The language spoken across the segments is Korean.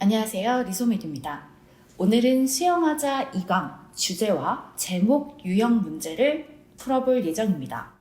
안녕하세요. 리소메디입니다. 오늘은 수영하자 2강 주제와 제목 유형 문제를 풀어볼 예정입니다.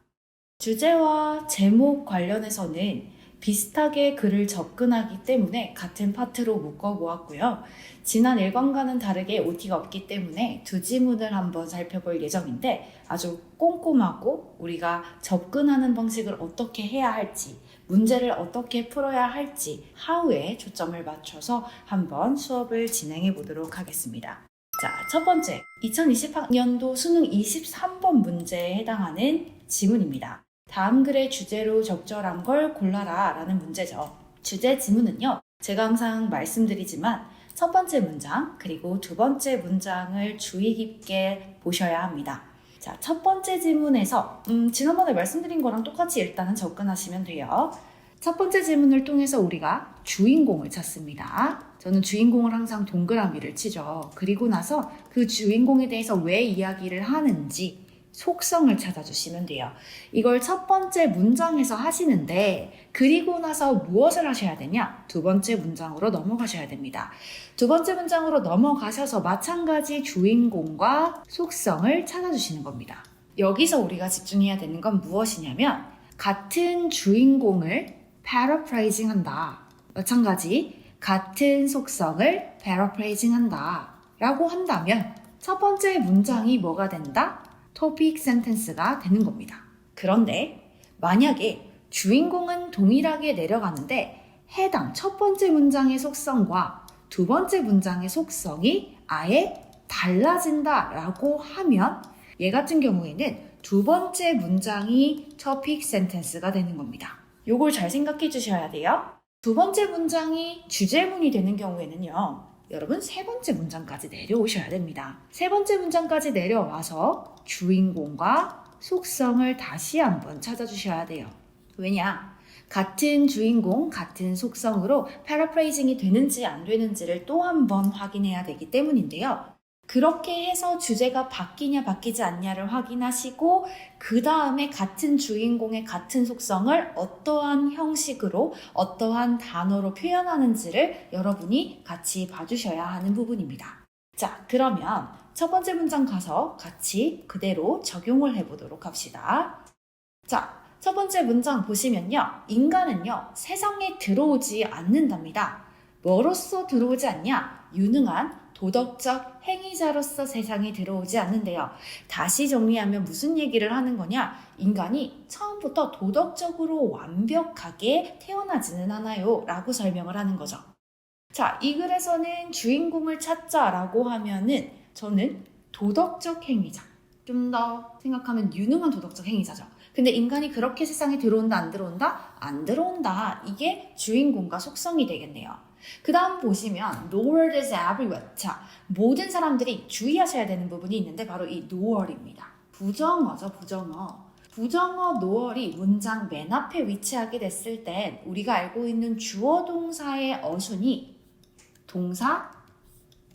주제와 제목 관련해서는 비슷하게 글을 접근하기 때문에 같은 파트로 묶어보았고요. 지난 1강과는 다르게 OT가 없기 때문에 두 지문을 한번 살펴볼 예정인데 아주 꼼꼼하고 우리가 접근하는 방식을 어떻게 해야 할지, 문제를 어떻게 풀어야 할지 how에 초점을 맞춰서 한번 수업을 진행해 보도록 하겠습니다. 자, 첫 번째, 2020학년도 수능 23번 문제에 해당하는 지문입니다. 다음 글의 주제로 적절한 걸 골라라 라는 문제죠. 주제 지문은요, 제가 항상 말씀드리지만 첫 번째 문장 그리고 두 번째 문장을 주의 깊게 보셔야 합니다. 자, 첫 번째 지문에서 지난번에 말씀드린 거랑 똑같이 일단은 접근하시면 돼요. 첫 번째 질문을 통해서 우리가 주인공을 찾습니다. 저는 주인공을 항상 동그라미를 치죠. 그리고 나서 그 주인공에 대해서 왜 이야기를 하는지 속성을 찾아주시면 돼요. 이걸 첫 번째 문장에서 하시는데 그리고 나서 무엇을 하셔야 되냐? 두 번째 문장으로 넘어가셔야 됩니다. 두 번째 문장으로 넘어가셔서 마찬가지 주인공과 속성을 찾아주시는 겁니다. 여기서 우리가 집중해야 되는 건 무엇이냐면 같은 주인공을 paraphrasing 한다. 마찬가지 같은 속성을 paraphrasing 한다 라고 한다면 첫 번째 문장이 뭐가 된다? topic sentence가 되는 겁니다. 그런데 만약에 주인공은 동일하게 내려가는데 해당 첫 번째 문장의 속성과 두 번째 문장의 속성이 아예 달라진다 라고 하면 얘 같은 경우에는 두 번째 문장이 topic sentence가 되는 겁니다. 요걸 잘 생각해 주셔야 돼요. 두 번째 문장이 주제문이 되는 경우에는요, 여러분 세 번째 문장까지 내려오셔야 됩니다. 세 번째 문장까지 내려와서 주인공과 속성을 다시 한번 찾아주셔야 돼요. 왜냐? 같은 주인공, 같은 속성으로 paraphrasing이 되는지 안 되는지를 또 한 번 확인해야 되기 때문인데요. 그렇게 해서 주제가 바뀌냐 바뀌지 않냐를 확인하시고 그 다음에 같은 주인공의 같은 속성을 어떠한 형식으로 어떠한 단어로 표현하는지를 여러분이 같이 봐주셔야 하는 부분입니다. 자, 그러면 첫 번째 문장 가서 같이 그대로 적용을 해보도록 합시다. 자, 첫 번째 문장 보시면요. 인간은요, 세상에 들어오지 않는답니다. 뭐로써 들어오지 않냐? 유능한 도덕적 행위자로서 세상에 들어오지 않는데요. 다시 정리하면 무슨 얘기를 하는 거냐? 인간이 처음부터 도덕적으로 완벽하게 태어나지는 않아요 라고 설명을 하는 거죠. 자, 이 글에서는 주인공을 찾자라고 하면은 저는 도덕적 행위자, 좀 더 생각하면 유능한 도덕적 행위자죠. 근데 인간이 그렇게 세상에 들어온다 안 들어온다? 안 들어온다. 이게 주인공과 속성이 되겠네요. 그 다음 보시면 No word is everywhere. 자, 모든 사람들이 주의하셔야 되는 부분이 있는데 바로 이 no월입니다. 부정어죠, 부정어. 부정어 no월이 문장 맨 앞에 위치하게 됐을 땐 우리가 알고 있는 주어 동사의 어순이 동사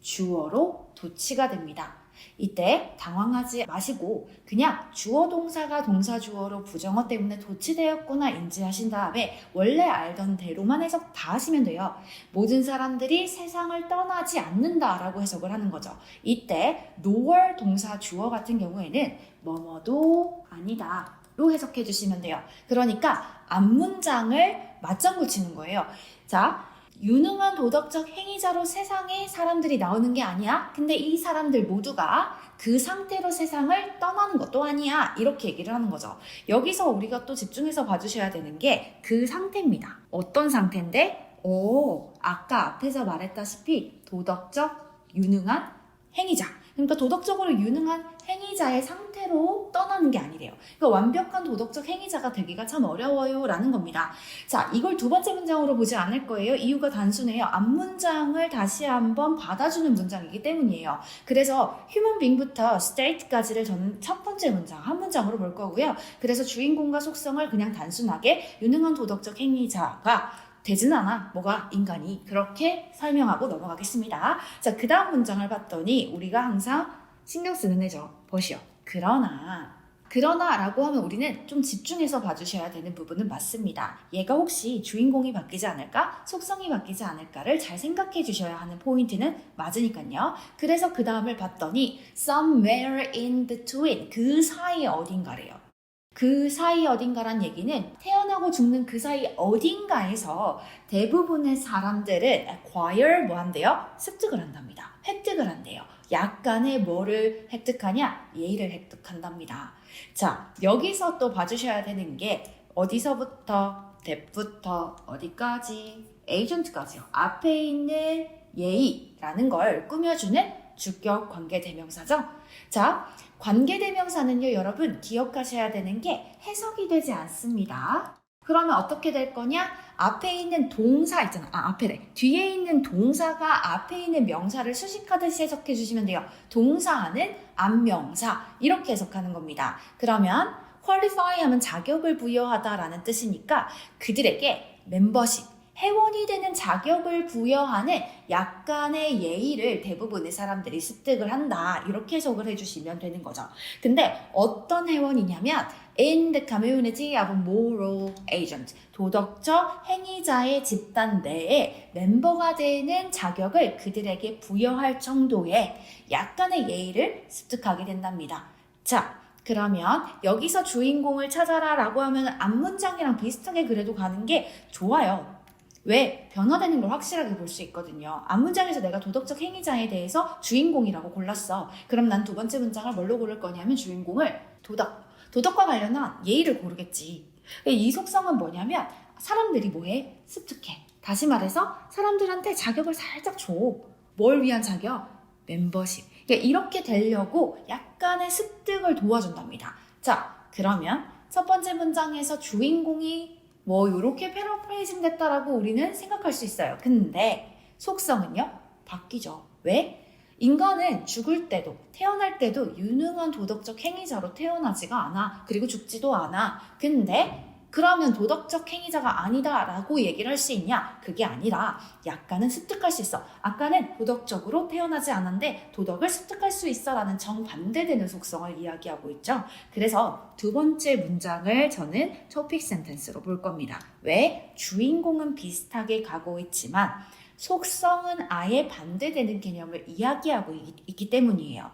주어로 도치가 됩니다. 이때 당황하지 마시고 그냥 주어 동사가 동사 주어로 부정어 때문에 도치되었구나 인지하신 다음에 원래 알던 대로만 해석 다 하시면 돼요. 모든 사람들이 세상을 떠나지 않는다라고 해석을 하는 거죠. 이때 no월 동사 주어 같은 경우에는 뭐뭐도 아니다 로 해석해 주시면 돼요. 그러니까 앞문장을 맞장구 치는 거예요. 자, 유능한 도덕적 행위자로 세상에 사람들이 나오는 게 아니야. 근데 이 사람들 모두가 그 상태로 세상을 떠나는 것도 아니야. 이렇게 얘기를 하는 거죠. 여기서 우리가 또 집중해서 봐주셔야 되는 게 그 상태입니다. 어떤 상태인데? 아까 앞에서 말했다시피 도덕적 유능한 행위자. 그러니까 도덕적으로 유능한 행위자의 상태로 떠나는 게 아니래요. 그러니까 완벽한 도덕적 행위자가 되기가 참 어려워요 라는 겁니다. 자, 이걸 두 번째 문장으로 보지 않을 거예요. 이유가 단순해요. 앞문장을 다시 한번 받아주는 문장이기 때문이에요. 그래서 human being부터 state까지를 저는 첫 번째 문장, 한 문장으로 볼 거고요. 그래서 주인공과 속성을 그냥 단순하게 유능한 도덕적 행위자가 되진 않아. 뭐가? 인간이. 그렇게 설명하고 넘어가겠습니다. 자, 그 다음 문장을 봤더니 우리가 항상 신경 쓰는 애죠. 보시오. 그러나 그러나 라고 하면 우리는 좀 집중해서 봐주셔야 되는 부분은 맞습니다. 얘가 혹시 주인공이 바뀌지 않을까? 속성이 바뀌지 않을까를 잘 생각해 주셔야 하는 포인트는 맞으니까요. 그래서 그 다음을 봤더니 somewhere in between, 그 사이 어딘가래요. 그 사이 어딘가란 얘기는 태어나고 죽는 그 사이 어딘가에서 대부분의 사람들은 acquire 뭐 한대요? 습득을 한답니다. 획득을 한대요. 약간의 뭐를 획득하냐? 예의를 획득한답니다. 자, 여기서 또 봐주셔야 되는 게 어디서부터, that부터 어디까지, agent까지요. 앞에 있는 예의라는 걸 꾸며주는 주격 관계대명사죠. 자, 관계대명사는요, 여러분 기억하셔야 되는 게 해석이 되지 않습니다. 그러면 어떻게 될 거냐? 앞에 있는 동사 있잖아. 뒤에 있는 동사가 앞에 있는 명사를 수식하듯이 해석해 주시면 돼요. 동사는 안명사 이렇게 해석하는 겁니다. 그러면 qualify 하면 자격을 부여하다라는 뜻이니까 그들에게 멤버십, 회원이 되는 자격을 부여하는 약간의 예의를 대부분의 사람들이 습득을 한다. 이렇게 해석을 해주시면 되는 거죠. 근데 어떤 회원이냐면 in the community of moral agents, 도덕적 행위자의 집단 내에 멤버가 되는 자격을 그들에게 부여할 정도의 약간의 예의를 습득하게 된답니다. 자, 그러면 여기서 주인공을 찾아라 라고 하면 앞문장이랑 비슷하게 그래도 가는 게 좋아요. 왜? 변화되는 걸 확실하게 볼 수 있거든요. 앞문장에서 내가 도덕적 행위자에 대해서 주인공이라고 골랐어. 그럼 난 두 번째 문장을 뭘로 고를 거냐면 주인공을 도덕과 관련한 예의를 고르겠지. 이 속성은 뭐냐면 사람들이 뭐해? 습득해. 다시 말해서 사람들한테 자격을 살짝 줘. 뭘 위한 자격? 멤버십. 그러니까 이렇게 되려고 약간의 습득을 도와준답니다. 자, 그러면 첫 번째 문장에서 주인공이 뭐 이렇게 패러프레이징 됐다라고 우리는 생각할 수 있어요. 근데 속성은요? 바뀌죠. 왜? 인간은 죽을 때도 태어날 때도 유능한 도덕적 행위자로 태어나지가 않아. 그리고 죽지도 않아. 근데 그러면 도덕적 행위자가 아니다 라고 얘기를 할 수 있냐? 그게 아니라 약간은 습득할 수 있어. 아까는 도덕적으로 태어나지 않았는데 도덕을 습득할 수 있어 라는 정반대되는 속성을 이야기하고 있죠. 그래서 두 번째 문장을 저는 토픽 센텐스로 볼 겁니다. 왜? 주인공은 비슷하게 가고 있지만 속성은 아예 반대되는 개념을 이야기하고 있기 때문이에요.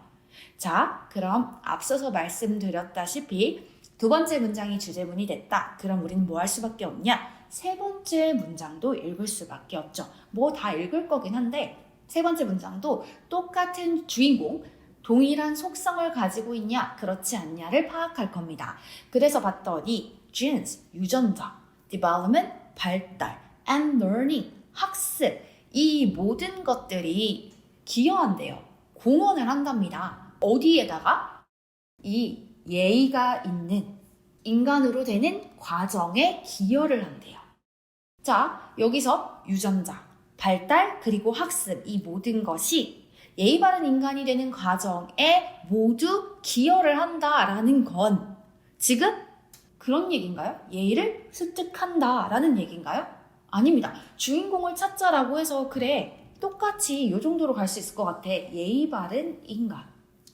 자, 그럼 앞서서 말씀드렸다시피 두 번째 문장이 주제문이 됐다. 그럼 우리는 뭐 할 수밖에 없냐? 세 번째 문장도 읽을 수밖에 없죠. 뭐 다 읽을 거긴 한데 세 번째 문장도 똑같은 주인공, 동일한 속성을 가지고 있냐, 그렇지 않냐를 파악할 겁니다. 그래서 봤더니 genes, 유전자, development, 발달, and learning, 학습, 이 모든 것들이 기여한대요. 공헌을 한답니다. 어디에다가? 이 예의가 있는 인간으로 되는 과정에 기여를 한대요. 자, 여기서 유전자, 발달, 그리고 학습, 이 모든 것이 예의 바른 인간이 되는 과정에 모두 기여를 한다라는 건 지금 그런 얘기인가요? 예의를 습득한다라는 얘기인가요? 아닙니다. 주인공을 찾자라고 해서 그래, 똑같이 이 정도로 갈 수 있을 것 같아. 예의 바른 인간.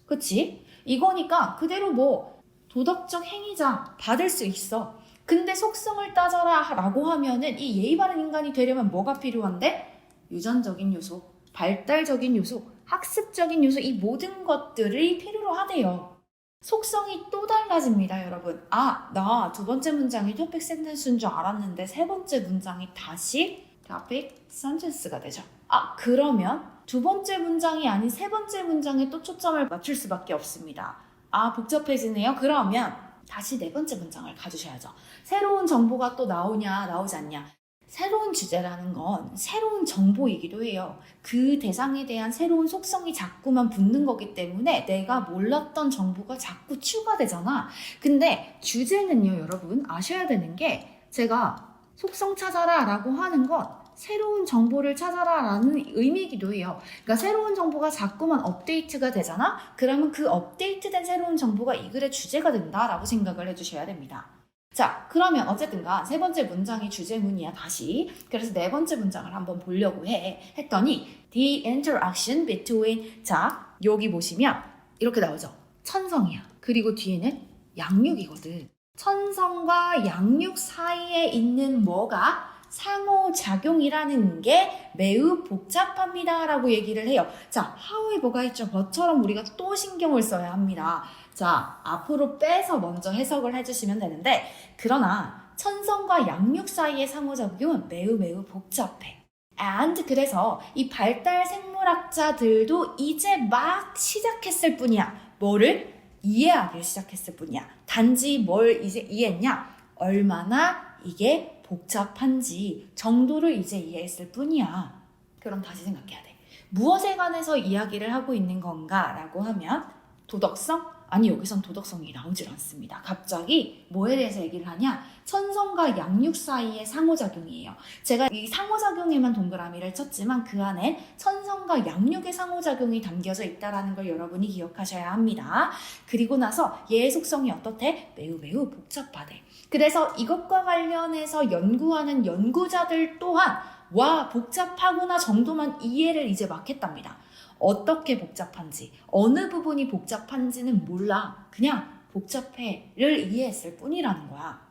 그치? 이거니까 그대로 뭐 도덕적 행위자 받을 수 있어. 근데 속성을 따져라 라고 하면은 이 예의 바른 인간이 되려면 뭐가 필요한데? 유전적인 요소, 발달적인 요소, 학습적인 요소, 이 모든 것들이 필요로 하대요. 속성이 또 달라집니다, 여러분. 아, 나 두 번째 문장이 토픽 센텐스인 줄 알았는데 세 번째 문장이 다시 토픽 센텐스가 되죠. 아, 그러면 두 번째 문장이 아닌 세 번째 문장에 또 초점을 맞출 수밖에 없습니다. 아, 복잡해지네요. 그러면 다시 네 번째 문장을 가주셔야죠. 새로운 정보가 또 나오냐, 나오지 않냐. 새로운 주제라는 건 새로운 정보이기도 해요. 그 대상에 대한 새로운 속성이 자꾸만 붙는 거기 때문에 내가 몰랐던 정보가 자꾸 추가되잖아. 근데 주제는요, 여러분 아셔야 되는 게 제가 속성 찾아라 라고 하는 건 새로운 정보를 찾아라 라는 의미이기도 해요. 그러니까 새로운 정보가 자꾸만 업데이트가 되잖아? 그러면 그 업데이트된 새로운 정보가 이 글의 주제가 된다라고 생각을 해주셔야 됩니다. 자, 그러면 어쨌든간 세 번째 문장이 주제문이야, 다시. 그래서 네 번째 문장을 한번 보려고 했더니 the interaction between, 자, 여기 보시면 이렇게 나오죠. 천성이야. 그리고 뒤에는 양육이거든. 천성과 양육 사이에 있는 뭐가 상호작용이라는 게 매우 복잡합니다 라고 얘기를 해요. 자, how에 뭐가 있죠? 뭐처럼 우리가 또 신경을 써야 합니다. 자, 앞으로 빼서 먼저 해석을 해주시면 되는데, 그러나 천성과 양육 사이의 상호작용은 매우 복잡해. And 그래서 이 발달 생물학자들도 이제 막 시작했을 뿐이야. 뭐를? 이해하기 시작했을 뿐이야. 단지 뭘 이제 이해했냐? 얼마나 이게 복잡한지 정도를 이제 이해했을 뿐이야. 그럼 다시 생각해야 돼. 무엇에 관해서 이야기를 하고 있는 건가? 라고 하면 도덕성? 아니, 여기선 도덕성이 나오질 않습니다. 갑자기 뭐에 대해서 얘기를 하냐? 천성과 양육 사이의 상호작용이에요. 제가 이 상호작용에만 동그라미를 쳤지만 그 안에 천성과 양육의 상호작용이 담겨져 있다는 걸 여러분이 기억하셔야 합니다. 그리고 나서 얘의 속성이 어떻대? 매우 복잡하대. 그래서 이것과 관련해서 연구하는 연구자들 또한 와, 복잡하구나 정도만 이해를 이제 막 했답니다. 어떻게 복잡한지, 어느 부분이 복잡한지는 몰라. 그냥 복잡해를 이해했을 뿐이라는 거야.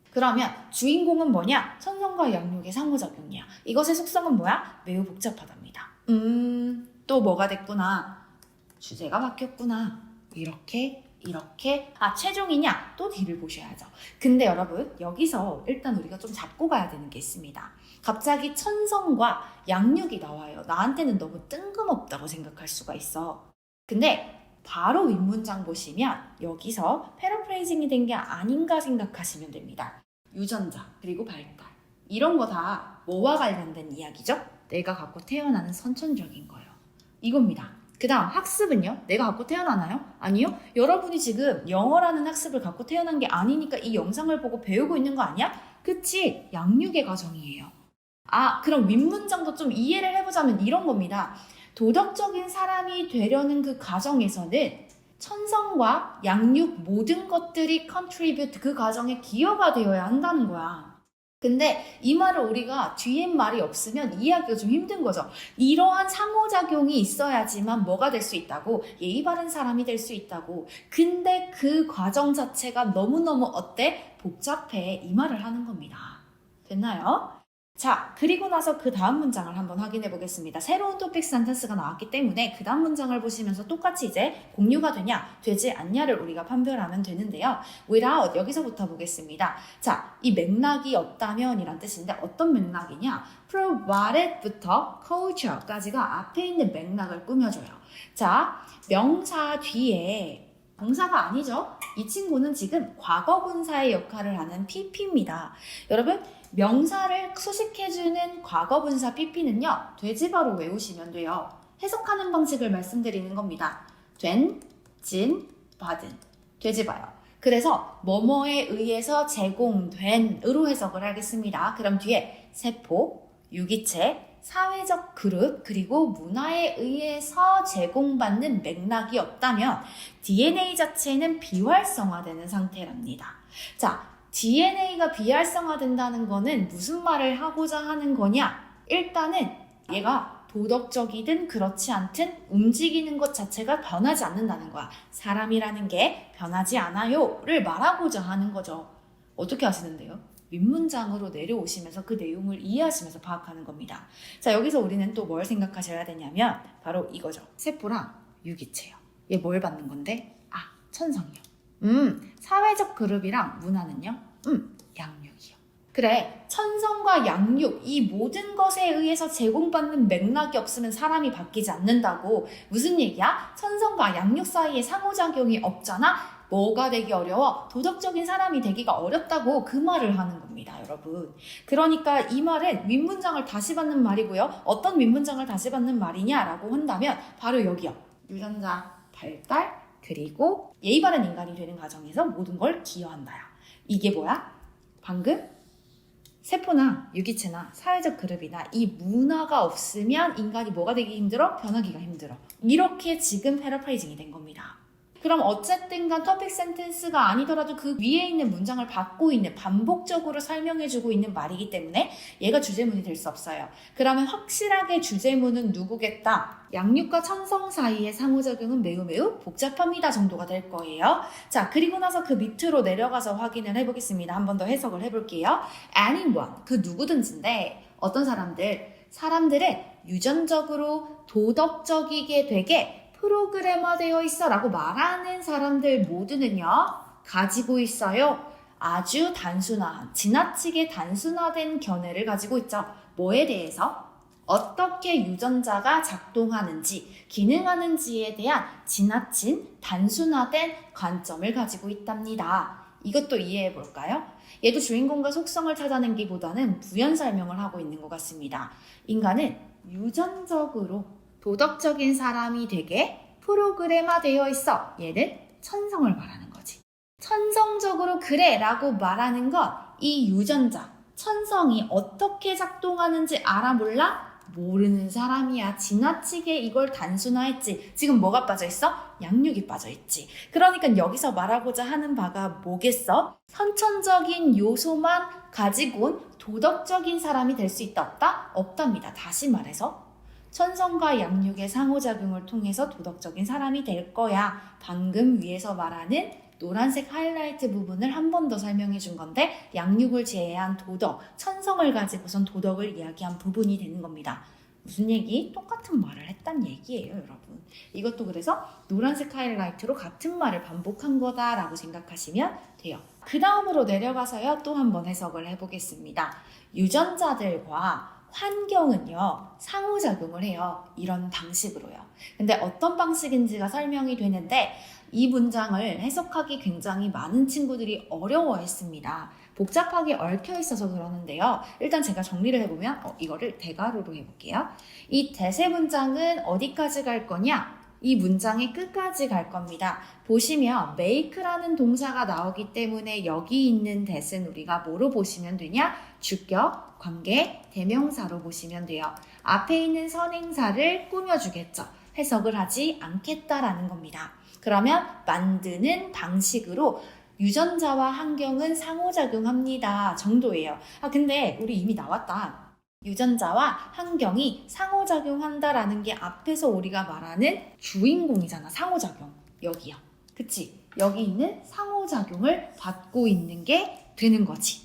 그러면 주인공은 뭐냐? 천성과 양육의 상호작용이야. 이것의 속성은 뭐야? 매우 복잡하답니다. 또 뭐가 됐구나. 주제가 바뀌었구나. 이렇게. 최종이냐? 또 뒤를 보셔야죠. 근데 여러분, 여기서 일단 우리가 좀 잡고 가야 되는 게 있습니다. 갑자기 천성과 양육이 나와요. 나한테는 너무 뜬금없다고 생각할 수가 있어. 근데 바로 윗문장 보시면 여기서 패러프레이징이 된 게 아닌가 생각하시면 됩니다. 유전자, 그리고 발달. 이런 거 다 뭐와 관련된 이야기죠? 내가 갖고 태어나는 선천적인 거예요. 이겁니다. 그 다음 학습은요? 내가 갖고 태어나나요? 아니요. 여러분이 지금 영어라는 학습을 갖고 태어난 게 아니니까 이 영상을 보고 배우고 있는 거 아니야? 그치? 양육의 과정이에요. 그럼 윗문장도 좀 이해를 해보자면 이런 겁니다. 도덕적인 사람이 되려는 그 과정에서는 천성과 양육 모든 것들이 contribute 그 과정에 기여가 되어야 한다는 거야. 근데 이 말을 우리가 뒤에 말이 없으면 이해하기가 좀 힘든 거죠. 이러한 상호작용이 있어야지만 뭐가 될 수 있다고? 예의 바른 사람이 될 수 있다고. 근데 그 과정 자체가 너무너무 어때? 복잡해. 이 말을 하는 겁니다. 됐나요? 자, 그리고 나서 그 다음 문장을 한번 확인해 보겠습니다. 새로운 토픽 센텐스가 나왔기 때문에 그 다음 문장을 보시면서 똑같이 이제 공유가 되냐, 되지 않냐를 우리가 판별하면 되는데요. without, 여기서부터 보겠습니다. 자, 이 맥락이 없다면 이란 뜻인데 어떤 맥락이냐? provided부터 culture까지가 앞에 있는 맥락을 꾸며줘요. 자, 명사 뒤에 동사가 아니죠? 이 친구는 지금 과거분사의 역할을 하는 pp입니다. 여러분, 명사를 수식해주는 과거분사 pp는요, 되지바로 외우시면 돼요. 해석하는 방식을 말씀드리는 겁니다. 된, 진, 받은. 되지바요. 그래서 뭐뭐에 의해서 제공된으로 해석을 하겠습니다. 그럼 뒤에 세포, 유기체, 사회적 그룹, 그리고 문화에 의해서 제공받는 맥락이 없다면 DNA 자체는 비활성화되는 상태랍니다. 자, DNA가 비활성화된다는 거는 무슨 말을 하고자 하는 거냐? 일단은 얘가 도덕적이든 그렇지 않든 움직이는 것 자체가 변하지 않는다는 거야. 사람이라는 게 변하지 않아요를 말하고자 하는 거죠. 어떻게 하시는데요? 윗문장으로 내려오시면서 그 내용을 이해하시면서 파악하는 겁니다. 자, 여기서 우리는 또 뭘 생각하셔야 되냐면 바로 이거죠. 세포랑 유기체요. 얘 뭘 받는 건데? 천성이요. 사회적 그룹이랑 문화는요? 양육이요. 그래, 천성과 양육, 이 모든 것에 의해서 제공받는 맥락이 없으면 사람이 바뀌지 않는다고. 무슨 얘기야? 천성과 양육 사이에 상호작용이 없잖아? 뭐가 되기 어려워? 도덕적인 사람이 되기가 어렵다고 그 말을 하는 겁니다, 여러분. 그러니까 이 말은 윗문장을 다시 받는 말이고요. 어떤 윗문장을 다시 받는 말이냐라고 한다면 바로 여기요. 유전자 발달, 그리고 예의 바른 인간이 되는 과정에서 모든 걸 기여한다요. 이게 뭐야? 방금 세포나 유기체나 사회적 그룹이나 이 문화가 없으면 인간이 뭐가 되기 힘들어? 변하기가 힘들어. 이렇게 지금 패러프레이징이 된 겁니다. 그럼 어쨌든 간 토픽 센텐스가 아니더라도 그 위에 있는 문장을 받고 있는, 반복적으로 설명해주고 있는 말이기 때문에 얘가 주제문이 될 수 없어요. 그러면 확실하게 주제문은 누구겠다? 양육과 천성 사이의 상호작용은 매우 매우 복잡합니다 정도가 될 거예요. 자, 그리고 나서 그 밑으로 내려가서 확인을 해보겠습니다. 한 번 더 해석을 해볼게요. anyone, 그 누구든지인데 어떤 사람들은 유전적으로 도덕적이게 되게 프로그래머되어 있어 라고 말하는 사람들 모두는요, 가지고 있어요. 아주 단순한, 지나치게 단순화된 견해를 가지고 있죠. 뭐에 대해서? 어떻게 유전자가 작동하는지, 기능하는지에 대한 지나친, 단순화된 관점을 가지고 있답니다. 이것도 이해해 볼까요? 얘도 주인공과 속성을 찾아내기보다는 부연 설명을 하고 있는 것 같습니다. 인간은 유전적으로 도덕적인 사람이 되게 프로그래머되어 있어. 얘는 천성을 말하는 거지. 천성적으로 그래 라고 말하는 건 이 유전자, 천성이 어떻게 작동하는지 알아 몰라? 모르는 사람이야. 지나치게 이걸 단순화했지. 지금 뭐가 빠져있어? 양육이 빠져있지. 그러니까 여기서 말하고자 하는 바가 뭐겠어? 선천적인 요소만 가지고 온 도덕적인 사람이 될 수 있다 없다? 없답니다. 다시 말해서 천성과 양육의 상호작용을 통해서 도덕적인 사람이 될 거야. 방금 위에서 말하는 노란색 하이라이트 부분을 한 번 더 설명해 준 건데, 양육을 제외한 도덕, 천성을 가지고선 도덕을 이야기한 부분이 되는 겁니다. 무슨 얘기? 똑같은 말을 했단 얘기예요, 여러분. 이것도 그래서 노란색 하이라이트로 같은 말을 반복한 거다라고 생각하시면 돼요. 그 다음으로 내려가서요, 또 한 번 해석을 해보겠습니다. 유전자들과 환경은요, 상호작용을 해요. 이런 방식으로요. 근데 어떤 방식인지가 설명이 되는데 이 문장을 해석하기 굉장히 많은 친구들이 어려워했습니다. 복잡하게 얽혀 있어서 그러는데요. 일단 제가 정리를 해보면 이거를 대괄호로 해볼게요. 이 대세 문장은 어디까지 갈 거냐? 이 문장의 끝까지 갈 겁니다. 보시면 make라는 동사가 나오기 때문에 여기 있는 that은 우리가 뭐로 보시면 되냐? 주격, 관계, 대명사로 보시면 돼요. 앞에 있는 선행사를 꾸며주겠죠. 해석을 하지 않겠다라는 겁니다. 그러면 만드는 방식으로 유전자와 환경은 상호작용합니다 정도예요. 근데 우리 이미 나왔다. 유전자와 환경이 상호작용한다라는 게 앞에서 우리가 말하는 주인공이잖아. 상호작용. 여기요. 그치? 여기 있는 상호작용을 받고 있는 게 되는 거지.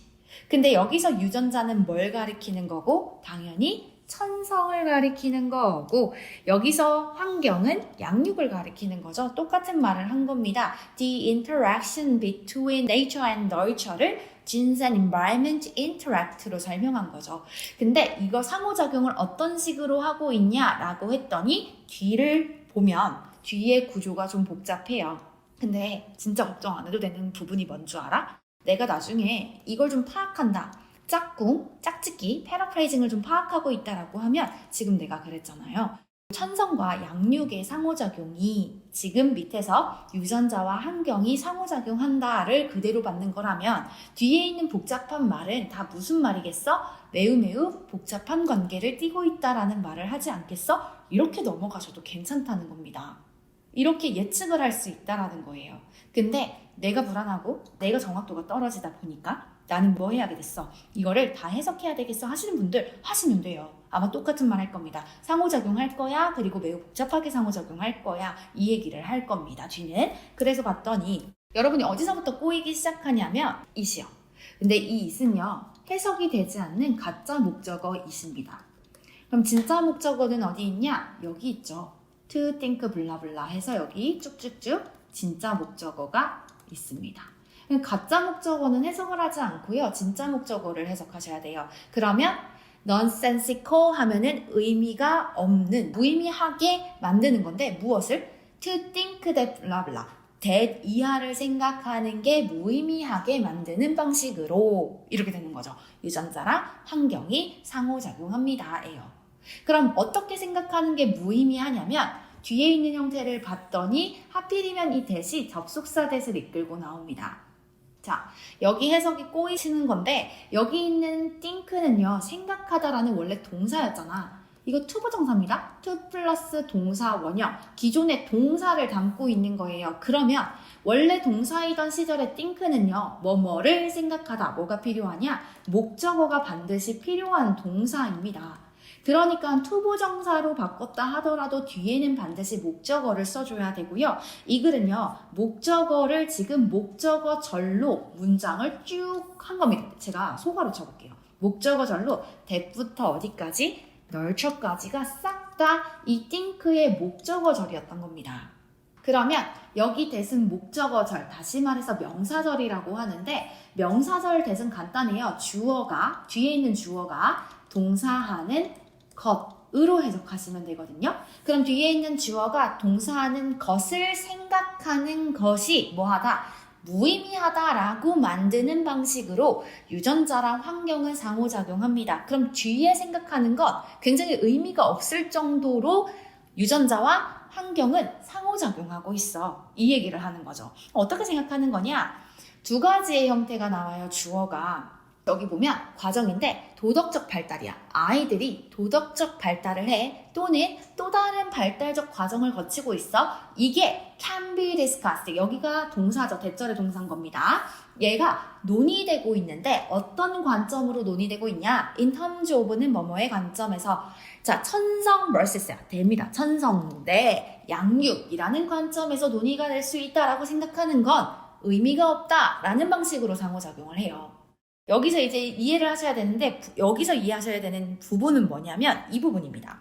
근데 여기서 유전자는 뭘 가리키는 거고? 당연히 천성을 가리키는 거고, 여기서 환경은 양육을 가리키는 거죠. 똑같은 말을 한 겁니다. The interaction between nature and nurture를 genes and environment interact로 설명한 거죠. 근데 이거 상호작용을 어떤 식으로 하고 있냐라고 했더니 뒤를 보면 뒤의 구조가 좀 복잡해요. 근데 진짜 걱정 안 해도 되는 부분이 뭔 줄 알아? 내가 나중에 이걸 좀 파악한다. 짝꿍, 짝짓기, 패러프레이징을 좀 파악하고 있다라고 하면 지금 내가 그랬잖아요. 천성과 양육의 상호작용이 지금 밑에서 유전자와 환경이 상호작용한다를 그대로 받는 거라면 뒤에 있는 복잡한 말은 다 무슨 말이겠어? 매우 매우 복잡한 관계를 띠고 있다라는 말을 하지 않겠어? 이렇게 넘어가셔도 괜찮다는 겁니다. 이렇게 예측을 할 수 있다라는 거예요. 근데 내가 불안하고 내가 정확도가 떨어지다 보니까 나는 뭐 해야 되겠어? 이거를 다 해석해야 되겠어? 하시는 분들 하시면 돼요. 아마 똑같은 말 할 겁니다. 상호작용할 거야. 그리고 매우 복잡하게 상호작용할 거야. 이 얘기를 할 겁니다. 뒤는. 그래서 봤더니 여러분이 어디서부터 꼬이기 시작하냐면 이시요. 근데 이 it은요. 해석이 되지 않는 가짜 목적어 it입니다. 그럼 진짜 목적어는 어디 있냐? 여기 있죠. to, think, 블라블라 해서 여기 쭉쭉쭉 진짜 목적어가 있습니다. 가짜 목적어는 해석을 하지 않고요. 진짜 목적어를 해석하셔야 돼요. 그러면 nonsensical 하면은 의미가 없는, 무의미하게 만드는 건데 무엇을? to think that blah blah. that 이하를 생각하는 게 무의미하게 만드는 방식으로 이렇게 되는 거죠. 유전자랑 환경이 상호작용합니다. 예요. 그럼 어떻게 생각하는 게 무의미하냐면 뒤에 있는 형태를 봤더니 하필이면 이 that이 접속사 that을 이끌고 나옵니다. 자, 여기 해석이 꼬이시는 건데 여기 있는 think는요. 생각하다라는 원래 동사였잖아. 이거 투부정사입니다. to 플러스 동사 원형. 기존의 동사를 담고 있는 거예요. 그러면 원래 동사이던 시절의 think는요. 뭐뭐를 생각하다. 뭐가 필요하냐? 목적어가 반드시 필요한 동사입니다. 그러니까 투부정사로 바꿨다 하더라도 뒤에는 반드시 목적어를 써줘야 되고요. 이 글은요. 목적어를 지금 목적어절로 문장을 쭉 한 겁니다. 제가 소가로 쳐볼게요. 목적어절로 that부터 어디까지? nurture까지가 싹 다 이 think의 목적어절이었던 겁니다. 그러면 여기 that은 목적어절, 다시 말해서 명사절이라고 하는데 명사절 that은 간단해요. 주어가, 뒤에 있는 주어가 동사하는 것으로 해석하시면 되거든요. 그럼 뒤에 있는 주어가 동사하는 것을 생각하는 것이 뭐하다? 무의미하다라고 만드는 방식으로 유전자랑 환경은 상호작용합니다. 그럼 뒤에 생각하는 것 굉장히 의미가 없을 정도로 유전자와 환경은 상호작용하고 있어. 이 얘기를 하는 거죠. 어떻게 생각하는 거냐? 두 가지의 형태가 나와요. 주어가. 여기 보면 과정인데 도덕적 발달이야. 아이들이 도덕적 발달을 해 또는 또 다른 발달적 과정을 거치고 있어. 이게 can be discussed. 여기가 동사죠. 대절의 동사인 겁니다. 얘가 논의되고 있는데 어떤 관점으로 논의되고 있냐? in terms of는 뭐뭐의 관점에서 자 천성 vs 됩니다. 천성 대 양육이라는 관점에서 논의가 될 수 있다라고 생각하는 건 의미가 없다라는 방식으로 상호작용을 해요. 여기서 이제 이해를 하셔야 되는데 여기서 이해하셔야 되는 부분은 뭐냐면 이 부분입니다.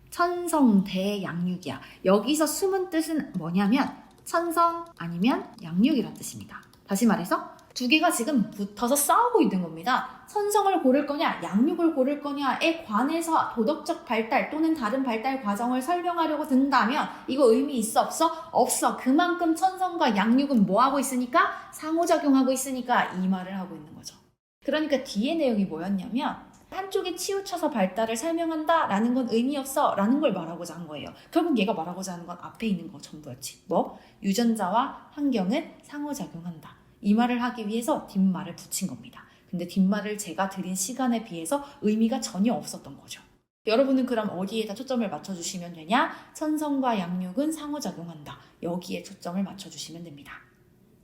천성 대 양육이야. 여기서 숨은 뜻은 뭐냐면 천성 아니면 양육이란 뜻입니다. 다시 말해서 두 개가 지금 붙어서 싸우고 있는 겁니다. 천성을 고를 거냐 양육을 고를 거냐에 관해서 도덕적 발달 또는 다른 발달 과정을 설명하려고 든다면 이거 의미 있어 없어? 없어. 그만큼 천성과 양육은 뭐하고 있으니까? 상호작용하고 있으니까 이 말을 하고 있는 거죠. 그러니까 뒤에 내용이 뭐였냐면 한쪽에 치우쳐서 발달을 설명한다 라는 건 의미 없어 라는 걸 말하고자 한 거예요. 결국 얘가 말하고자 하는 건 앞에 있는 거 전부였지. 뭐? 유전자와 환경은 상호작용한다. 이 말을 하기 위해서 뒷말을 붙인 겁니다. 근데 뒷말을 제가 드린 시간에 비해서 의미가 전혀 없었던 거죠. 여러분은 그럼 어디에다 초점을 맞춰주시면 되냐? 천성과 양육은 상호작용한다. 여기에 초점을 맞춰주시면 됩니다.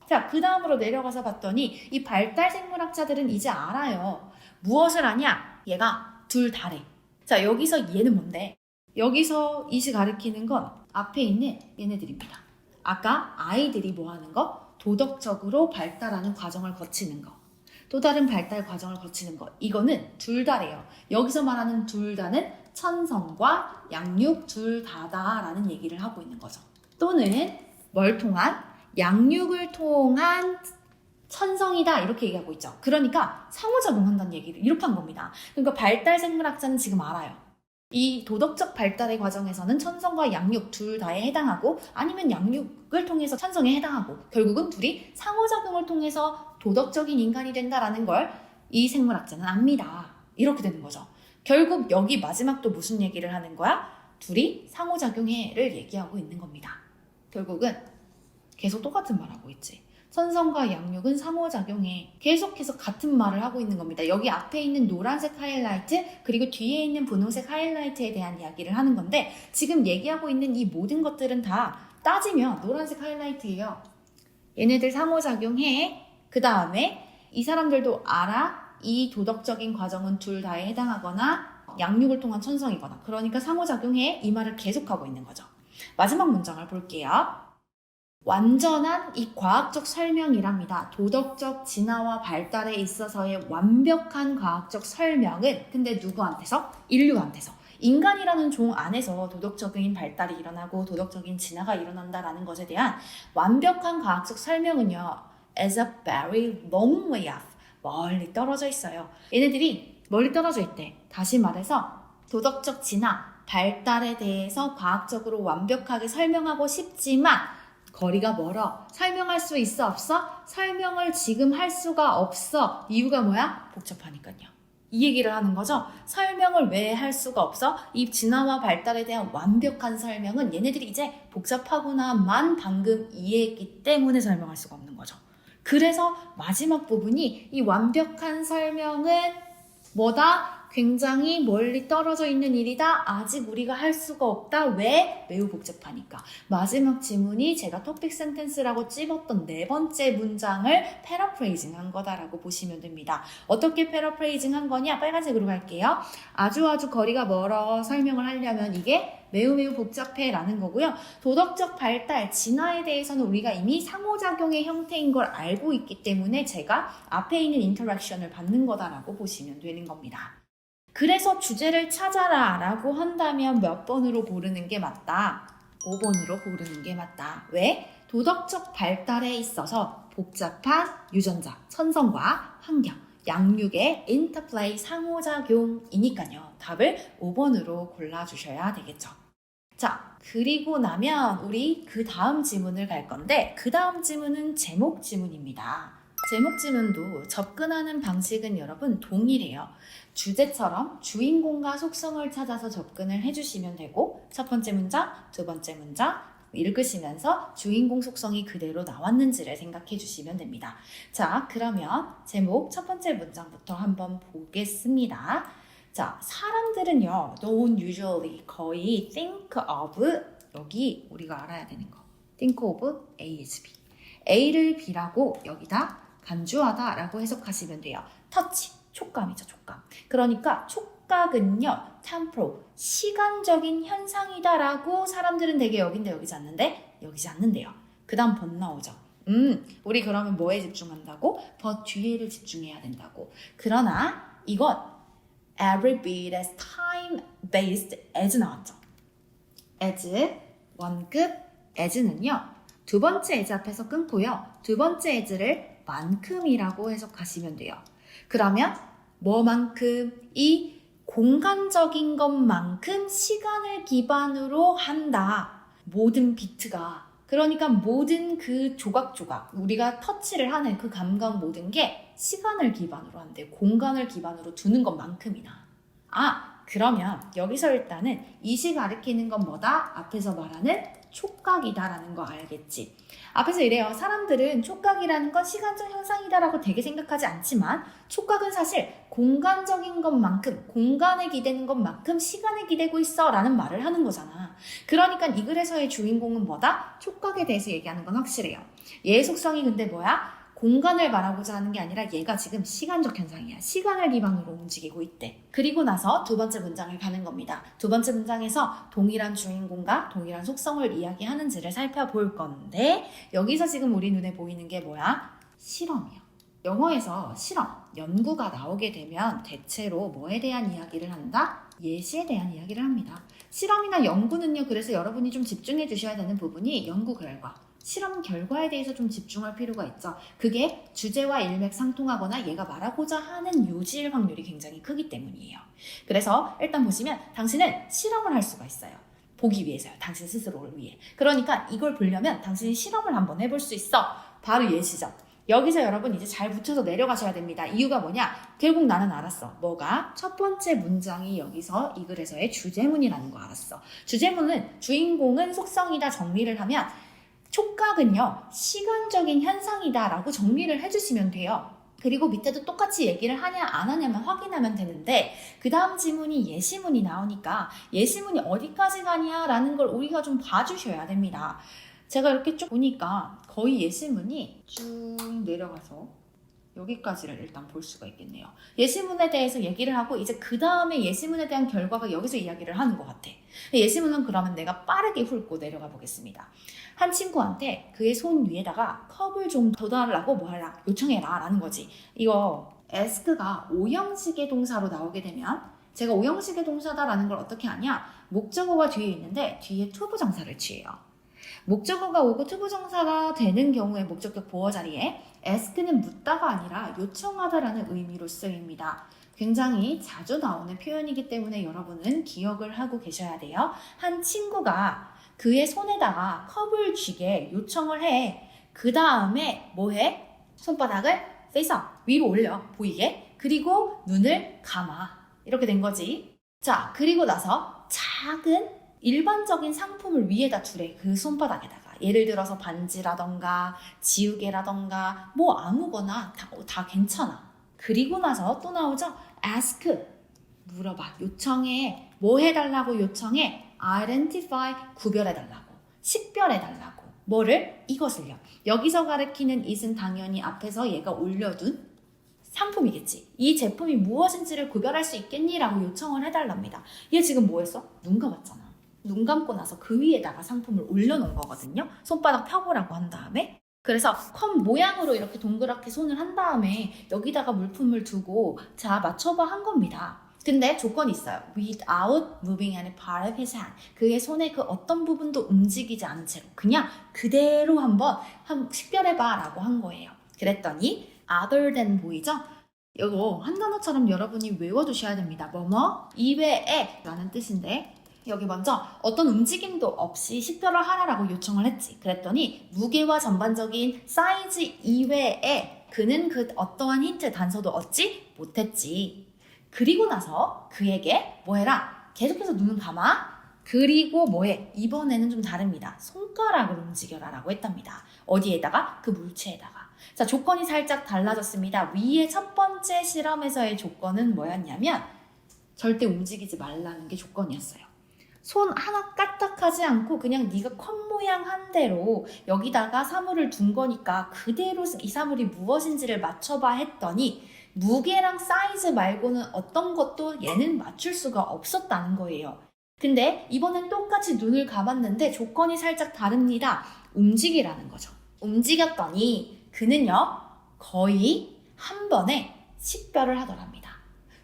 자, 그 다음으로 내려가서 봤더니 이 발달 생물학자들은 이제 알아요. 무엇을 아냐? 얘가 둘 다래. 자, 여기서 얘는 뭔데? 여기서 이시 가리키는 건 앞에 있는 얘네들입니다. 아까 아이들이 뭐 하는 거? 도덕적으로 발달하는 과정을 거치는 거. 또 다른 발달 과정을 거치는 거. 이거는 둘 다래요. 여기서 말하는 둘 다는 천성과 양육 둘 다다라는 얘기를 하고 있는 거죠. 또는 뭘 통한? 양육을 통한 천성이다 이렇게 얘기하고 있죠. 그러니까 상호작용한다는 얘기를 이렇게 한 겁니다. 그러니까 발달 생물학자는 지금 알아요. 이 도덕적 발달의 과정에서는 천성과 양육 둘 다에 해당하고 아니면 양육을 통해서 천성에 해당하고 결국은 둘이 상호작용을 통해서 도덕적인 인간이 된다라는 걸 이 생물학자는 압니다. 이렇게 되는 거죠. 결국 여기 마지막 또 무슨 얘기를 하는 거야? 둘이 상호작용해를 얘기하고 있는 겁니다. 결국은 계속 똑같은 말 하고 있지. 천성과 양육은 상호작용해. 계속해서 같은 말을 하고 있는 겁니다. 여기 앞에 있는 노란색 하이라이트 그리고 뒤에 있는 분홍색 하이라이트에 대한 이야기를 하는 건데 지금 얘기하고 있는 이 모든 것들은 다 따지면 노란색 하이라이트예요. 얘네들 상호작용해. 그 다음에 이 사람들도 알아. 이 도덕적인 과정은 둘 다에 해당하거나 양육을 통한 천성이거나 그러니까 상호작용해. 이 말을 계속하고 있는 거죠. 마지막 문장을 볼게요. 완전한 이 과학적 설명이랍니다. 도덕적 진화와 발달에 있어서의 완벽한 과학적 설명은 근데 누구한테서? 인류한테서. 인간이라는 종 안에서 도덕적인 발달이 일어나고 도덕적인 진화가 일어난다라는 것에 대한 완벽한 과학적 설명은요. as a very long way off. 멀리 떨어져 있어요. 얘네들이 멀리 떨어져 있대. 다시 말해서 도덕적 진화, 발달에 대해서 과학적으로 완벽하게 설명하고 싶지만 거리가 멀어. 설명할 수 있어 없어? 설명을 지금 할 수가 없어. 이유가 뭐야? 복잡하니까요. 이 얘기를 하는 거죠. 설명을 왜 할 수가 없어? 이 진화와 발달에 대한 완벽한 설명은 얘네들이 이제 복잡하구나만 방금 이해했기 때문에 설명할 수가 없는 거죠. 그래서 마지막 부분이 이 완벽한 설명은 뭐다? 굉장히 멀리 떨어져 있는 일이다. 아직 우리가 할 수가 없다. 왜? 매우 복잡하니까. 마지막 지문이 제가 토픽 센텐스라고 찝었던 네 번째 문장을 패러프레이징 한 거다라고 보시면 됩니다. 어떻게 패러프레이징 한 거냐? 빨간색으로 갈게요. 아주 거리가 멀어 설명을 하려면 이게 매우 복잡해 라는 거고요. 도덕적 발달, 진화에 대해서는 우리가 이미 상호작용의 형태인 걸 알고 있기 때문에 제가 앞에 있는 인터랙션을 받는 거다라고 보시면 되는 겁니다. 그래서 주제를 찾아라 라고 한다면 몇 번으로 고르는 게 맞다? 5번으로 고르는 게 맞다. 왜? 도덕적 발달에 있어서 복잡한 유전자, 천성과 환경, 양육의 인터플레이 상호작용이니까요. 답을 5번으로 골라주셔야 되겠죠. 자, 그리고 나면 우리 그 다음 지문을 갈 건데 그 다음 지문은 제목 지문입니다. 제목 지문도 접근하는 방식은 여러분 동일해요. 주제처럼 주인공과 속성을 찾아서 접근을 해주시면 되고 첫 번째 문장, 두 번째 문장 읽으시면서 주인공 속성이 그대로 나왔는지를 생각해 주시면 됩니다. 자, 그러면 제목 첫 번째 문장부터 한번 보겠습니다. 자, 사람들은요, don't usually 거의 think of, 여기 우리가 알아야 되는 거. think of A is B. A를 B라고 여기다 간주하다 라고 해석하시면 돼요. 터치, 촉감이죠, 촉감. 그러니까 촉각은요, temporal, 시간적인 현상이다 라고 사람들은 되게 여긴데 여기지 않는데요. 그 다음 번 나오죠. 우리 그러면 뭐에 집중한다고? 더 뒤에를 집중해야 된다고. 그러나 이건 every bit as time-based as 나왔죠. as, 원급, as는요. 두 번째 as 앞에서 끊고요. 두 번째 as를 만큼이라고 해석하시면 돼요. 그러면 뭐만큼? 이 공간적인 것만큼 시간을 기반으로 한다. 모든 비트가. 그러니까 모든 그 조각조각, 우리가 터치를 하는 그 감각 모든 게 시간을 기반으로 한대. 공간을 기반으로 두는 것만큼이나. 그러면 여기서 일단은 이시 가리키는 건 뭐다? 앞에서 말하는 촉각이다라는 거 알겠지? 앞에서 이래요. 사람들은 촉각이라는 건 시간적 현상이다라고 되게 생각하지 않지만 촉각은 사실 공간적인 것만큼, 공간에 기대는 것만큼 시간에 기대고 있어 라는 말을 하는 거잖아. 그러니까 이 글에서의 주인공은 뭐다? 촉각에 대해서 얘기하는 건 확실해요. 얘의 속성이 근데 뭐야? 공간을 말하고자 하는 게 아니라 얘가 지금 시간적 현상이야. 시간을 기반으로 움직이고 있대. 그리고 나서 두 번째 문장을 가는 겁니다. 두 번째 문장에서 동일한 주인공과 동일한 속성을 이야기하는지를 살펴볼 건데 여기서 지금 우리 눈에 보이는 게 뭐야? 실험이야. 영어에서 실험, 연구가 나오게 되면 대체로 뭐에 대한 이야기를 한다? 예시에 대한 이야기를 합니다. 실험이나 연구는요. 그래서 여러분이 좀 집중해 주셔야 되는 부분이 연구 결과. 실험 결과에 대해서 좀 집중할 필요가 있죠. 그게 주제와 일맥상통하거나 얘가 말하고자 하는 요지일 확률이 굉장히 크기 때문이에요. 그래서 일단 보시면 당신은 실험을 할 수가 있어요. 보기 위해서요. 당신 스스로를 위해. 그러니까 이걸 보려면 당신이 실험을 한번 해볼 수 있어. 바로 예시죠. 여기서 여러분 이제 잘 붙여서 내려가셔야 됩니다. 이유가 뭐냐? 결국 나는 알았어. 뭐가? 첫 번째 문장이 여기서 이 글에서의 주제문이라는 거 알았어. 주제문은 주인공은 속성이다 정리를 하면 촉각은요, 시간적인 현상이다 라고 정리를 해주시면 돼요. 그리고 밑에도 똑같이 얘기를 하냐 안 하냐만 확인하면 되는데 그 다음 지문이 예시문이 나오니까 예시문이 어디까지 가냐라는 걸 우리가 좀 봐주셔야 됩니다. 제가 이렇게 쭉 보니까 거의 예시문이 쭉 내려가서 여기까지를 일단 볼 수가 있겠네요. 예시문에 대해서 얘기를 하고 이제 그 다음에 예시문에 대한 결과가 여기서 이야기를 하는 것 같아. 예시문은 그러면 내가 빠르게 훑고 내려가 보겠습니다. 한 친구한테 그의 손 위에다가 컵을 좀 더 달라고 뭐 하라 요청해라 라는 거지. 이거 ask가 오형식의 동사로 나오게 되면 제가 오형식의 동사다라는 걸 어떻게 아냐? 목적어가 뒤에 있는데 뒤에 투부정사를 취해요. 목적어가 오고 투부정사가 되는 경우에 목적격 보어 자리에 ask는 묻다가 아니라 요청하다라는 의미로 쓰입니다. 굉장히 자주 나오는 표현이기 때문에 여러분은 기억을 하고 계셔야 돼요. 한 친구가 그의 손에다가 컵을 쥐게 요청을 해. 그 다음에 뭐 해? 손바닥을 face up, 위로 올려 보이게. 그리고 눈을 감아. 이렇게 된 거지. 자, 그리고 나서 작은 일반적인 상품을 위에다 두래. 그 손바닥에다가. 예를 들어서 반지라던가 지우개라던가 뭐 아무거나 다 괜찮아. 그리고 나서 또 나오죠. ask. 물어봐. 요청해. 뭐 해달라고 요청해? identify, 구별해달라고. 식별해달라고. 뭐를? 이것을요. 여기서 가리키는 it은 당연히 앞에서 얘가 올려둔 상품이겠지. 이 제품이 무엇인지를 구별할 수 있겠니? 라고 요청을 해달랍니다. 얘 지금 뭐 했어? 눈 감았잖아. 눈 감고 나서 그 위에다가 상품을 올려놓은 거거든요. 손바닥 펴보라고 한 다음에. 그래서 컵 모양으로 이렇게 동그랗게 손을 한 다음에 여기다가 물품을 두고 자 맞춰봐 한 겁니다. 근데 조건이 있어요. Without moving any part of his hand. 그의 손의 그 어떤 부분도 움직이지 않은 채로 그냥 그대로 한번 식별해봐 라고 한 거예요. 그랬더니 other than 보이죠? 이거 한 단어처럼 여러분이 외워두셔야 됩니다. 뭐뭐? 이외에 라는 뜻인데 여기 먼저 어떤 움직임도 없이 식별을 하라라고 요청을 했지. 그랬더니 무게와 전반적인 사이즈 이외에 그는 그 어떠한 힌트 단서도 얻지 못했지. 그리고 나서 그에게 뭐 해라? 계속해서 눈은 감아. 그리고 뭐해? 이번에는 좀 다릅니다. 손가락을 움직여라 라고 했답니다. 어디에다가? 그 물체에다가. 자, 조건이 살짝 달라졌습니다. 위에 첫 번째 실험에서의 조건은 뭐였냐면 절대 움직이지 말라는 게 조건이었어요. 손 하나 까딱하지 않고 그냥 네가 컵 모양 한 대로 여기다가 사물을 둔 거니까 그대로 이 사물이 무엇인지를 맞춰봐 했더니 무게랑 사이즈 말고는 어떤 것도 얘는 맞출 수가 없었다는 거예요. 근데 이번엔 똑같이 눈을 감았는데 조건이 살짝 다릅니다. 움직이라는 거죠. 움직였더니 그는요 거의 한 번에 식별을 하더랍니다.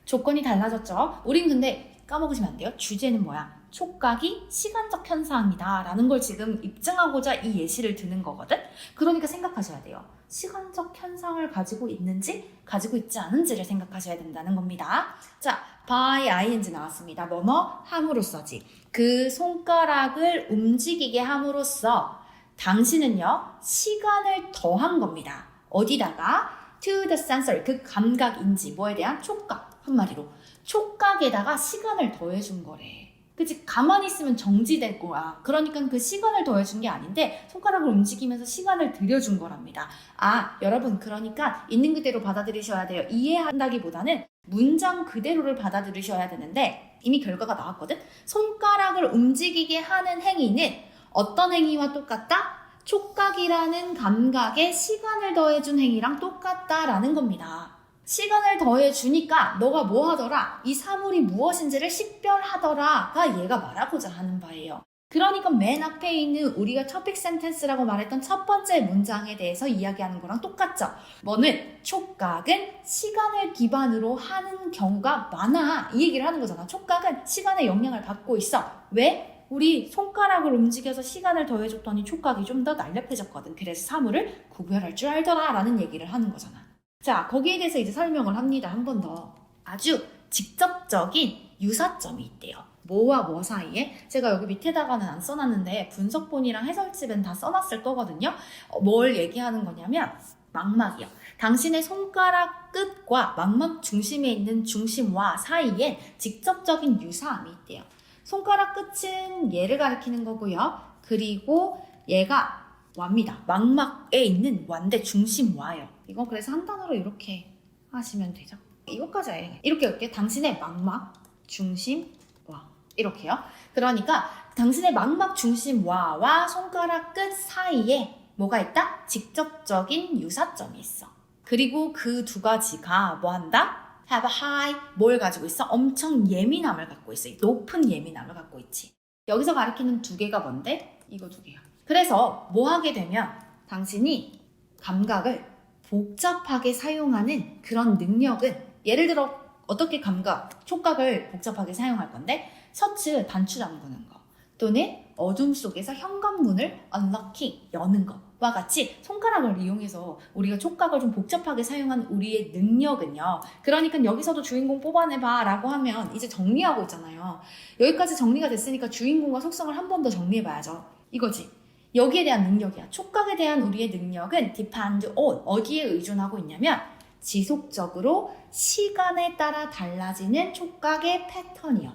조건이 달라졌죠. 우린 근데 까먹으시면 안 돼요. 주제는 뭐야? 촉각이 시간적 현상이다 라는 걸 지금 입증하고자 이 예시를 드는 거거든. 그러니까 생각하셔야 돼요. 시간적 현상을 가지고 있는지 가지고 있지 않은지를 생각하셔야 된다는 겁니다. 자, by ing 나왔습니다. 뭐뭐 함으로써지. 그 손가락을 움직이게 함으로써 당신은요 시간을 더한 겁니다. 어디다가? to the sensory, 그 감각인지 뭐에 대한 촉각, 한마디로 촉각에다가 시간을 더해준 거래. 그치? 가만히 있으면 정지될 거야. 그러니까 그 시간을 더해준 게 아닌데 손가락을 움직이면서 시간을 들여준 거랍니다. 아, 여러분 그러니까 있는 그대로 받아들이셔야 돼요. 이해한다기보다는 문장 그대로를 받아들이셔야 되는데 이미 결과가 나왔거든? 손가락을 움직이게 하는 행위는 어떤 행위와 똑같다? 촉각이라는 감각에 시간을 더해준 행위랑 똑같다라는 겁니다. 시간을 더해주니까 너가 뭐 하더라? 이 사물이 무엇인지를 식별하더라가 얘가 말하고자 하는 바예요. 그러니까 맨 앞에 있는 우리가 topic sentence라고 말했던 첫 번째 문장에 대해서 이야기하는 거랑 똑같죠. 뭐는 촉각은 시간을 기반으로 하는 경우가 많아. 이 얘기를 하는 거잖아. 촉각은 시간의 영향을 받고 있어. 왜? 우리 손가락을 움직여서 시간을 더해줬더니 촉각이 좀 더 날렵해졌거든. 그래서 사물을 구별할 줄 알더라 라는 얘기를 하는 거잖아. 자, 거기에 대해서 이제 설명을 합니다. 한 번 더. 아주 직접적인 유사점이 있대요. 뭐와 뭐 사이에? 제가 여기 밑에다가는 안 써놨는데 분석본이랑 해설집엔 다 써놨을 거거든요. 뭘 얘기하는 거냐면 망막이요. 당신의 손가락 끝과 망막 중심에 있는 중심와 사이에 직접적인 유사함이 있대요. 손가락 끝은 얘를 가리키는 거고요. 그리고 얘가 와입니다. 망막에 있는 완대 중심 와요. 이거 그래서 한 단어로 이렇게 하시면 되죠. 이것까지 해. 이렇게 당신의 망막 중심 와 이렇게요. 그러니까 당신의 망막 중심 와와 손가락 끝 사이에 뭐가 있다? 직접적인 유사점이 있어. 그리고 그 두 가지가 뭐 한다? have a high 뭘 가지고 있어? 엄청 예민함을 갖고 있어. 높은 예민함을 갖고 있지. 여기서 가리키는 두 개가 뭔데? 이거 두 개야. 그래서 뭐 하게 되면 당신이 감각을 복잡하게 사용하는 그런 능력은 예를 들어 어떻게 촉각을 복잡하게 사용할 건데 셔츠 단추 잠그는 거 또는 어둠 속에서 현관문을 unlocking 여는 거와 같이 손가락을 이용해서 우리가 촉각을 좀 복잡하게 사용한 우리의 능력은요. 그러니까 여기서도 주인공 뽑아내봐 라고 하면 이제 정리하고 있잖아요. 여기까지 정리가 됐으니까 주인공과 속성을 한 번 더 정리해봐야죠. 이거지. 여기에 대한 능력이야. 촉각에 대한 우리의 능력은 depend on 어디에 의존하고 있냐면 지속적으로 시간에 따라 달라지는 촉각의 패턴이요.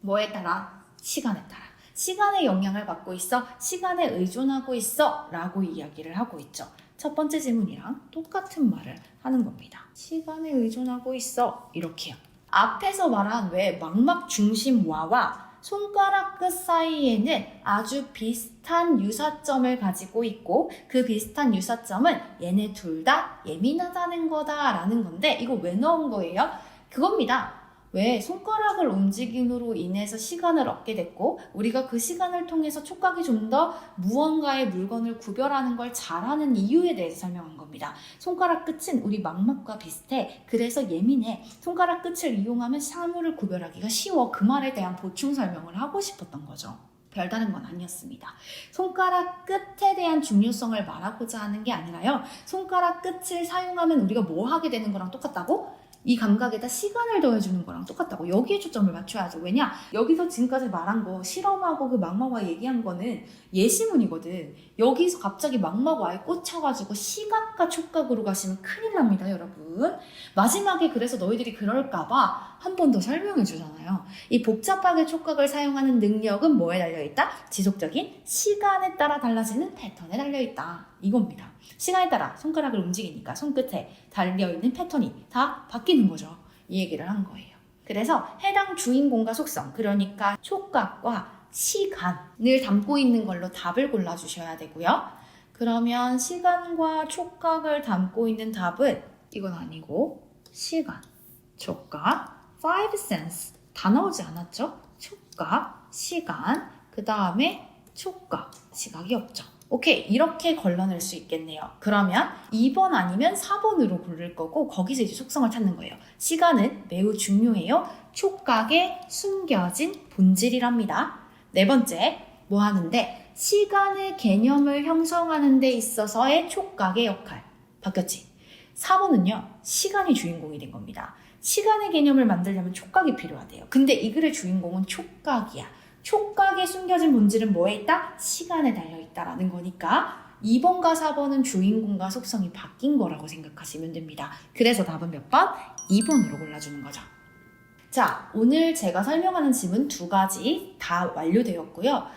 뭐에 따라? 시간에 따라. 시간의 영향을 받고 있어. 시간에 의존하고 있어. 라고 이야기를 하고 있죠. 첫 번째 질문이랑 똑같은 말을 하는 겁니다. 시간에 의존하고 있어. 이렇게요. 앞에서 말한 왜 망막 중심와와 손가락 끝 사이에는 아주 비슷한 유사점을 가지고 있고 그 비슷한 유사점은 얘네 둘 다 예민하다는 거다라는 건데 이거 왜 넣은 거예요? 그겁니다. 왜 손가락을 움직임으로 인해서 시간을 얻게 됐고 우리가 그 시간을 통해서 촉각이 좀 더 무언가의 물건을 구별하는 걸 잘하는 이유에 대해서 설명한 겁니다. 손가락 끝은 우리 망막과 비슷해. 그래서 예민해. 손가락 끝을 이용하면 사물을 구별하기가 쉬워. 그 말에 대한 보충 설명을 하고 싶었던 거죠. 별다른 건 아니었습니다. 손가락 끝에 대한 중요성을 말하고자 하는 게 아니라요. 손가락 끝을 사용하면 우리가 뭐 하게 되는 거랑 똑같다고? 이 감각에다 시간을 더해주는 거랑 똑같다고. 여기에 초점을 맞춰야죠. 왜냐? 여기서 지금까지 말한 거 실험하고 그 망막와 얘기한 거는 예시문이거든. 여기서 갑자기 망막와에 꽂혀가지고 시각과 촉각으로 가시면 큰일 납니다, 여러분. 마지막에 그래서 너희들이 그럴까봐 한 번 더 설명해 주잖아요. 이 복잡하게 촉각을 사용하는 능력은 뭐에 달려있다? 지속적인 시간에 따라 달라지는 패턴에 달려있다. 이겁니다. 시간에 따라 손가락을 움직이니까 손끝에 달려있는 패턴이 다 바뀌는 거죠. 이 얘기를 한 거예요. 그래서 해당 주인공과 속성, 그러니까 촉각과 시간을 담고 있는 걸로 답을 골라주셔야 되고요. 그러면 시간과 촉각을 담고 있는 답은 이건 아니고 시간, 촉각, five sense 다 나오지 않았죠? 촉각, 시간, 그 다음에 촉각, 시각이 없죠. 오케이, 이렇게 걸러낼 수 있겠네요. 그러면 2번 아니면 4번으로 고를 거고 거기서 이제 속성을 찾는 거예요. 시간은 매우 중요해요. 촉각에 숨겨진 본질이랍니다. 네 번째, 뭐 하는데? 시간의 개념을 형성하는 데 있어서의 촉각의 역할. 바뀌었지? 4번은요, 시간이 주인공이 된 겁니다. 시간의 개념을 만들려면 촉각이 필요하대요. 근데 이 글의 주인공은 촉각이야. 촉각에 숨겨진 본질은 뭐에 있다? 시간에 달려있다라는 거니까 2번과 4번은 주인공과 속성이 바뀐 거라고 생각하시면 됩니다. 그래서 답은 몇 번? 2번으로 골라주는 거죠. 자, 오늘 제가 설명하는 지문 2가지 다 완료되었고요.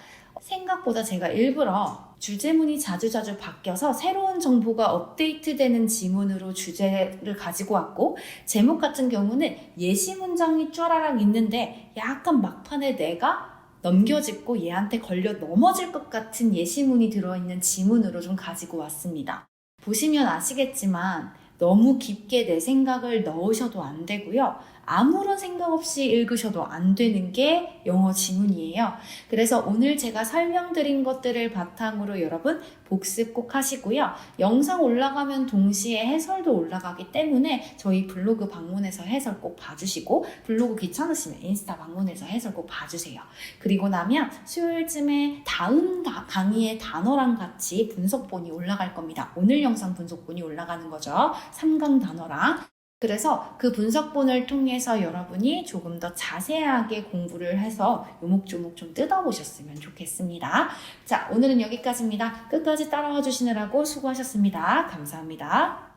생각보다 제가 일부러 주제문이 자주자주 바뀌어서 새로운 정보가 업데이트되는 지문으로 주제를 가지고 왔고 제목 같은 경우는 예시 문장이 쫘라락 있는데 약간 막판에 내가 넘겨짚고 얘한테 걸려 넘어질 것 같은 예시문이 들어있는 지문으로 좀 가지고 왔습니다. 보시면 아시겠지만 너무 깊게 내 생각을 넣으셔도 안 되고요. 아무런 생각 없이 읽으셔도 안 되는 게 영어 지문이에요. 그래서 오늘 제가 설명드린 것들을 바탕으로 여러분 복습 꼭 하시고요. 영상 올라가면 동시에 해설도 올라가기 때문에 저희 블로그 방문해서 해설 꼭 봐주시고 블로그 귀찮으시면 인스타 방문해서 해설 꼭 봐주세요. 그리고 나면 수요일쯤에 다음 강의의 단어랑 같이 분석본이 올라갈 겁니다. 오늘 영상 분석본이 올라가는 거죠. 3강 단어랑. 그래서 그 분석본을 통해서 여러분이 조금 더 자세하게 공부를 해서 요목조목 좀 뜯어보셨으면 좋겠습니다. 자, 오늘은 여기까지입니다. 끝까지 따라와 주시느라고 수고하셨습니다. 감사합니다.